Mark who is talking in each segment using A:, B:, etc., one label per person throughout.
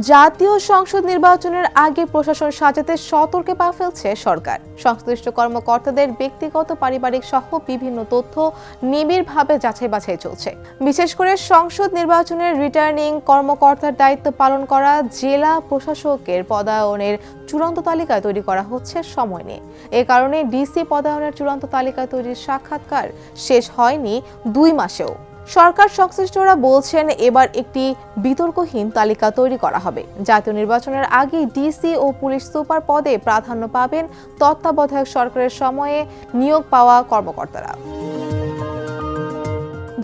A: জাতীয় সংসদ নির্বাচনের আগে প্রশাসন সাজাতে সতর্কে পা ফেলছে সরকার। সংশ্লিষ্ট কর্মকর্তাদের ব্যক্তিগত পারিবারিক সহ বিভিন্ন তথ্য নিবিড়ভাবে যাচাই বাছাই চলছে। বিশেষ করে সংসদ নির্বাচনের রিটার্নিং কর্মকর্তার দায়িত্ব পালন করা জেলা প্রশাসকের পদায়নের চূড়ান্ত তালিকা তৈরি করা হচ্ছে সময় নিয়ে। এ কারণে ডিসি পদায়নের চূড়ান্ত তালিকা তৈরির সাক্ষাৎকার শেষ হয়নি 2 মাসেও। সরকার সংশ্লিষ্টরা বলছেন এবার একটি বিতর্কহীন তালিকা তৈরি করা হবে। জাতীয় নির্বাচনের আগে ডিসি ও পুলিশ সুপার পদে প্রাধান্য পাবেন তত্ত্বাবধায়ক সরকারের সময়ে নিয়োগ পাওয়া কর্মকর্তারা।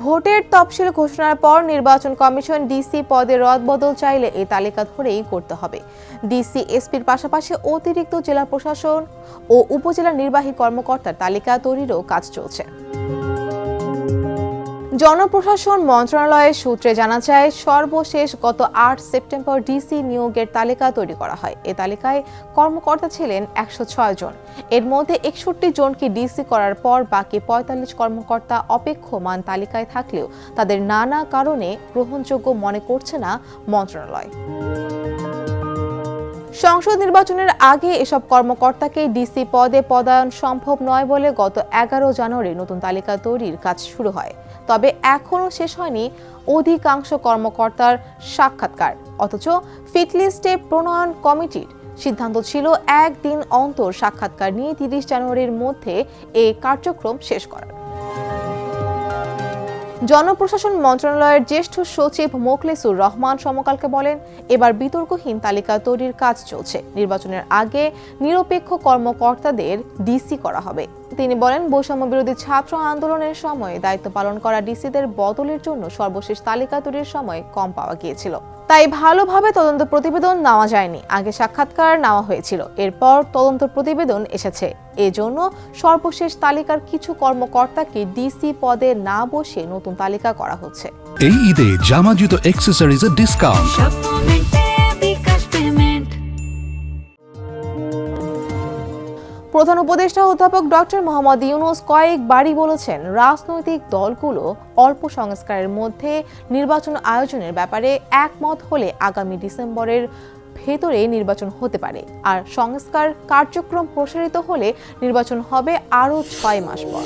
A: ভোটের তফসিল ঘোষণার পর নির্বাচন কমিশন ডিসি পদে রদবদল চাইলে এই তালিকা ধরেই করতে হবে। ডিসি এসপির পাশাপাশি অতিরিক্ত জেলা প্রশাসন ও উপজেলা নির্বাহী কর্মকর্তার তালিকা তৈরিরও কাজ চলছে। জনপ্রশাসন মন্ত্রণালয়ের সূত্রে জানা যায়, সর্বশেষ গত 8 সেপ্টেম্বর ডিসি নিয়োগের তালিকা তৈরি করা হয়। এ তালিকায় কর্মকর্তা ছিলেন 106 জন। এর মধ্যে 61 জনকে ডিসি করার পর বাকি 45 কর্মকর্তা অপেক্ষমান তালিকায় থাকলেও তাদের নানা কারণে গ্রহণযোগ্য মনে করছে না মন্ত্রণালয়। সংসদ নির্বাচনের আগে এসব কর্মকর্তাকে ডিসি পদে পদায়ন সম্ভব নয় বলে গত 11 জানুয়ারি নতুন তালিকা তৈরির কাজ শুরু হয়। তবে এখনও শেষ হয়নি অধিকাংশ কর্মকর্তার সাক্ষাৎকার। অথচ ফিটলিস্টে প্রণয়ন কমিটির সিদ্ধান্ত ছিল একদিন অন্তর সাক্ষাৎকার নিয়ে 30 জানুয়ারির মধ্যে এই কার্যক্রম শেষ করার। জনপ্রশাসন মন্ত্রণালয়ের জ্যেষ্ঠ সচিব মোখলেসুর রহমান সমকালকে বলেন, এবার বিতর্কহীন তালিকা তৈরির কাজ চলছে। নির্বাচনের আগে নিরপেক্ষ কর্মকর্তাদের ডিসি করা হবে। তিনি বলেন, বৈষম্য বিরোধী ছাত্র আন্দোলনের সময় দায়িত্ব পালন করা ডিসিদের বদলের জন্য সর্বশেষ তালিকা তৈরির সময় কম পাওয়া গিয়েছিল। তাই ভালোভাবে তদন্ত প্রতিবেদন নেওয়া যায়নি। আগে সাক্ষাৎকার নেওয়া হয়েছিল, এরপর তদন্ত প্রতিবেদন এসেছে। এজন্য সর্বশেষ তালিকার কিছু কর্মকর্তাকে ডিসি পদে না বসে নতুন তালিকা করা হচ্ছে।
B: এই ঈদে জামা জুতো অ্যাকসেসরিজের ডিসকাউন্ট।
A: প্রধান উপদেষ্টা অধ্যাপক ডক্টর মোহাম্মদ ইউনূস কয়েকবারই বলেছেন, রাজনৈতিক দলগুলো অল্প সংস্কারের মধ্যে নির্বাচন আয়োজনের ব্যাপারে একমত হলে আগামী ডিসেম্বরের ভেতরে নির্বাচন হতে পারে। আর সংস্কার কার্যক্রম প্রসারিত হলে নির্বাচন হবে আরও 6 মাস পর।